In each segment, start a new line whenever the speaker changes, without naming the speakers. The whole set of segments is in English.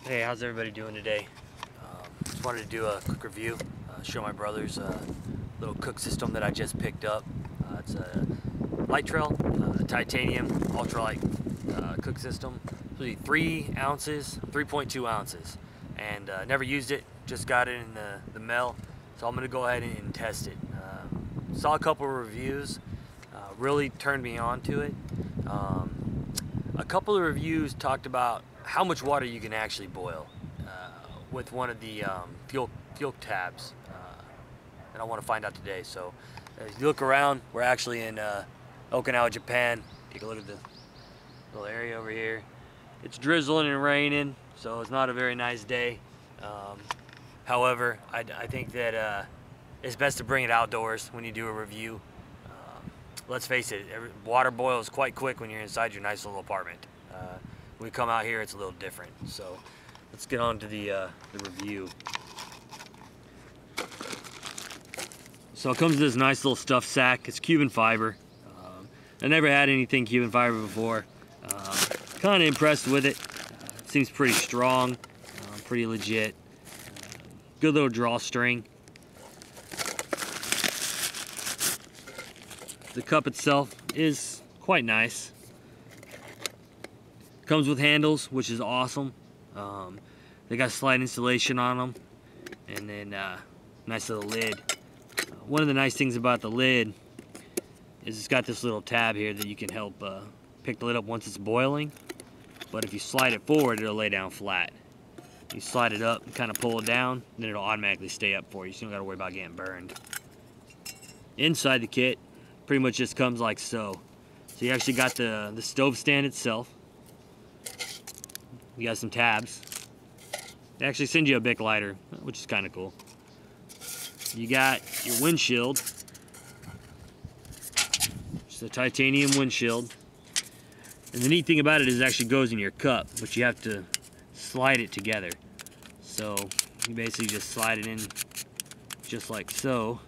Hey, how's everybody doing today? Just wanted to do a quick review, show my brothers a little cook system that I just picked up. It's a LiteTrail, titanium ultralight cook system. It's really 3 ounces, 3.2 ounces, and never used it. Just got it in the mail, so I'm gonna go ahead and test it. Saw a couple of reviews, really turned me on to it. A couple of reviews talked about how much water you can actually boil with one of the fuel tabs, and I want to find out today. So as you look around, we're actually in Okinawa, Japan. Take a look at the little area over here. It's drizzling and raining, so it's not a very nice day. However, I think that it's best to bring it outdoors when you do a review. Let's face it, water boils quite quick when you're inside your nice little apartment. When we come out here, it's a little different. So let's get on to the review. So it comes in this nice little stuffed sack. It's Cuban fiber. I never had anything Cuban fiber before. Kind of impressed with it. It seems pretty strong, pretty legit. Good little drawstring. The cup itself is quite nice. Comes with handles, which is awesome. They got slide installation on them, and then nice little lid. One of the nice things about the lid is it's got this little tab here that you can help pick the lid up once it's boiling. But if you slide it forward, it'll lay down flat. You slide it up and kind of pull it down, then it'll automatically stay up for you, so you don't got to worry about getting burned. Inside the kit, pretty much just comes like so. So you actually got the stove stand itself. You got some tabs. They actually send you a Bic lighter, which is kind of cool. You got your windshield. It's a titanium windshield. And the neat thing about it is it actually goes in your cup, but you have to slide it together. So you basically just slide it in just like so,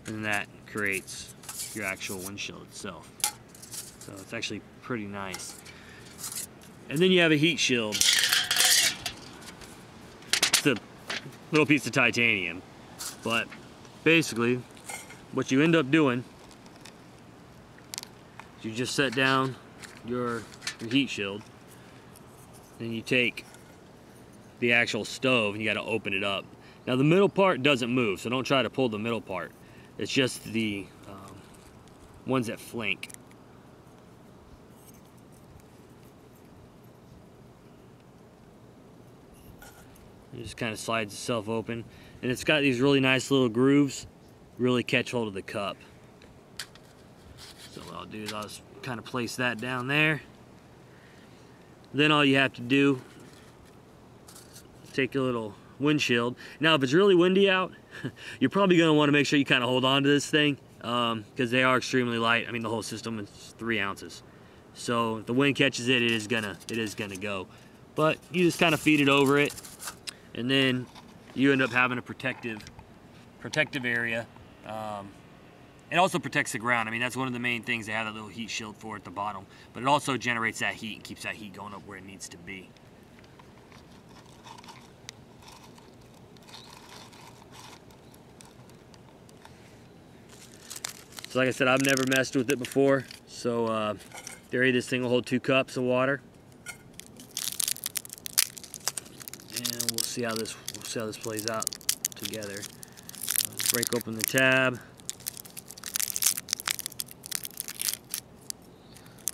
and that creates your actual windshield itself. So it's actually pretty nice. And then you have a heat shield. It's a little piece of titanium, but basically what you end up doing is you just set down your heat shield, then you take the actual stove and you got to open it up. Now the middle part doesn't move, so don't try to pull the middle part. It's just the ones that flank. It just kind of slides itself open, and it's got these really nice little grooves, really catch hold of the cup. So what I'll do is I'll just kind of place that down there. Then all you have to do is take your little windshield. Now if it's really windy out, you're probably going to want to make sure you kind of hold on to this thing, because they are extremely light. I mean, the whole system is 3 ounces. So if the wind catches it, it is gonna go. But you just kind of feed it over it, and then you end up having a protective area. It also protects the ground. I mean, that's one of the main things they have that little heat shield for at the bottom. But it also generates that heat and keeps that heat going up where it needs to be. So like I said, I've never messed with it before. So theory, this thing will hold 2 cups of water. And we'll see how this plays out together. Break open the tab.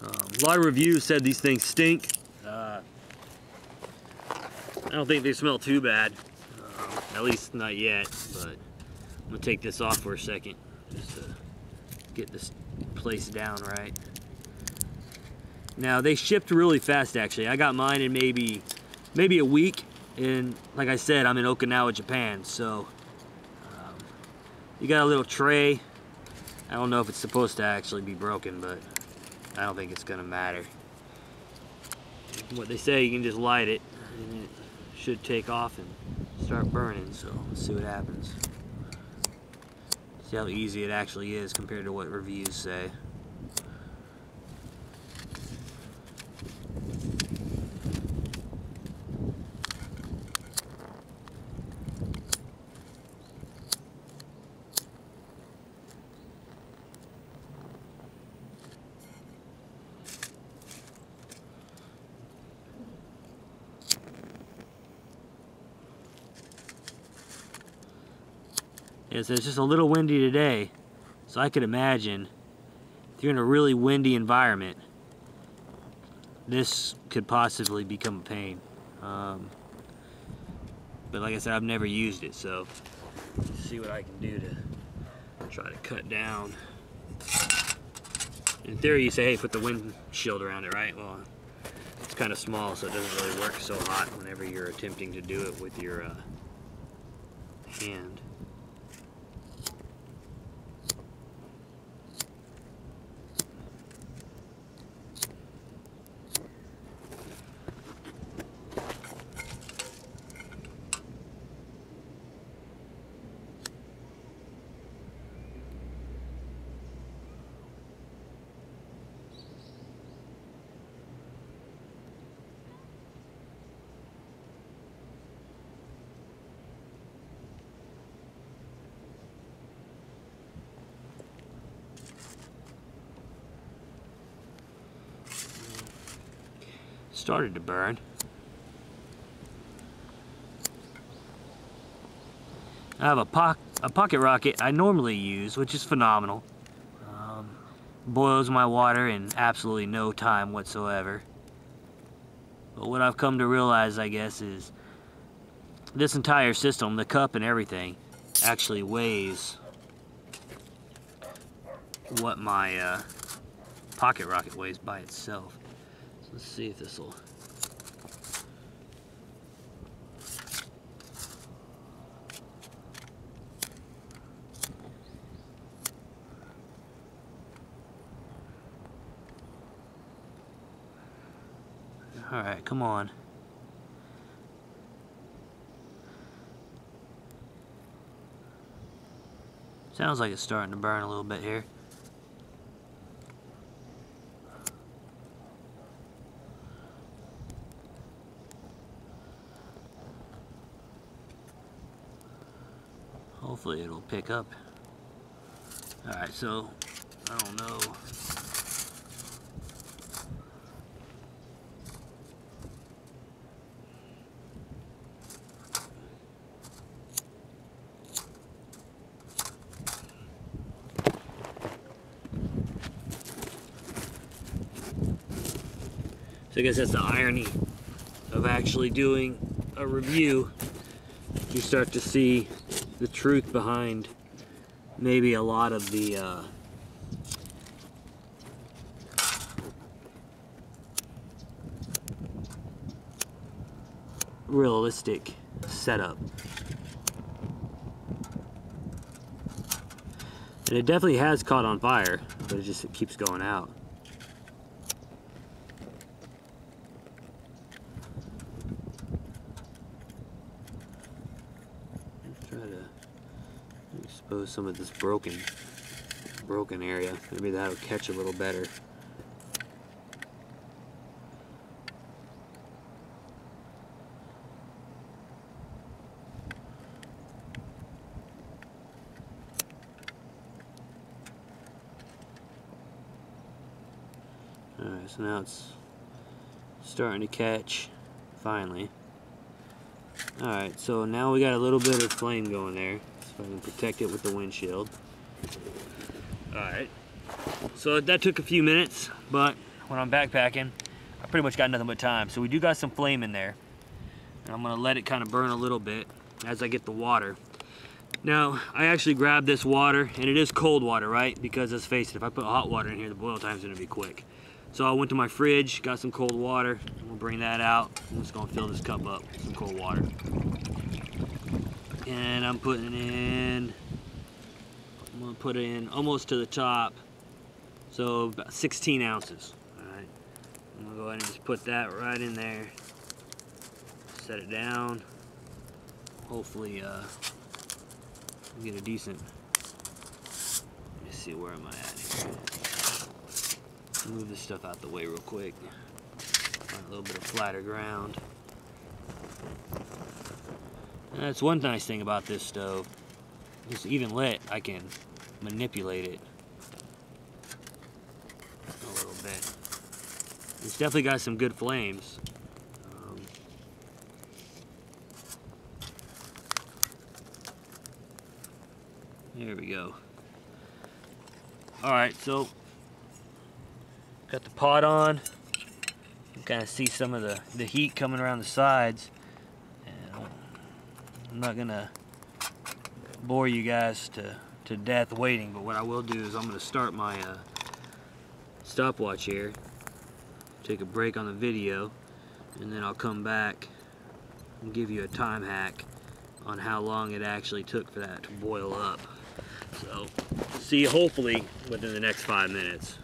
A lot of reviews said these things stink. I don't think they smell too bad, at least not yet. But I'm gonna take this off for a second just to get this placed down right. Now they shipped really fast. Actually, I got mine in maybe a week. And like I said, I'm in Okinawa, Japan, so you got a little tray. I don't know if it's supposed to actually be broken, but I don't think it's gonna matter. What they say, you can just light it and it should take off and start burning. So let's see what happens. See how easy it actually is compared to what reviews say. It's just a little windy today, so I could imagine if you're in a really windy environment, this could possibly become a pain. But like I said, I've never used it, so let's see what I can do to try to cut down. In theory, you say, hey, put the windshield around it, right? Well, it's kind of small, so it doesn't really work so hot whenever you're attempting to do it with your hand. Started to burn. I have a pocket rocket I normally use, which is phenomenal. Boils my water in absolutely no time whatsoever. But what I've come to realize, I guess, is this entire system, the cup and everything, actually weighs what my pocket rocket weighs by itself. Let's see if this will. All right, come on. Sounds like it's starting to burn a little bit here. Hopefully it'll pick up. Alright, so I don't know. So I guess that's the irony of actually doing a review. You start to see the truth behind maybe a lot of the realistic setup. And it definitely has caught on fire, but it keeps going out. Expose some of this broken area. Maybe that'll catch a little better. Alright, so now it's starting to catch, finally. Alright, so now we got a little bit of flame going there. So I can protect it with the windshield. Alright, so that took a few minutes, but when I'm backpacking, I pretty much got nothing but time. So we do got some flame in there, and I'm going to let it kind of burn a little bit as I get the water. Now, I actually grabbed this water, and it is cold water, right? Because let's face it, if I put hot water in here, the boil time is going to be quick. So I went to my fridge, got some cold water. We'll bring that out. I'm just going to fill this cup up with some cold water. And I'm going to put it in almost to the top. So about 16 ounces. Alright. I'm going to go ahead and just put that right in there. Set it down. Hopefully get a decent. Let me see, where am I at here? Move this stuff out the way real quick. Find a little bit of flatter ground. And that's one nice thing about this stove. It's even lit, I can manipulate it a little bit. It's definitely got some good flames. There we go. Alright, so got the pot on. You can kind of see some of the heat coming around the sides. And I'm not gonna bore you guys to death waiting, but what I will do is I'm gonna start my stopwatch here, take a break on the video, and then I'll come back and give you a time hack on how long it actually took for that to boil up. So, see you hopefully within the next 5 minutes.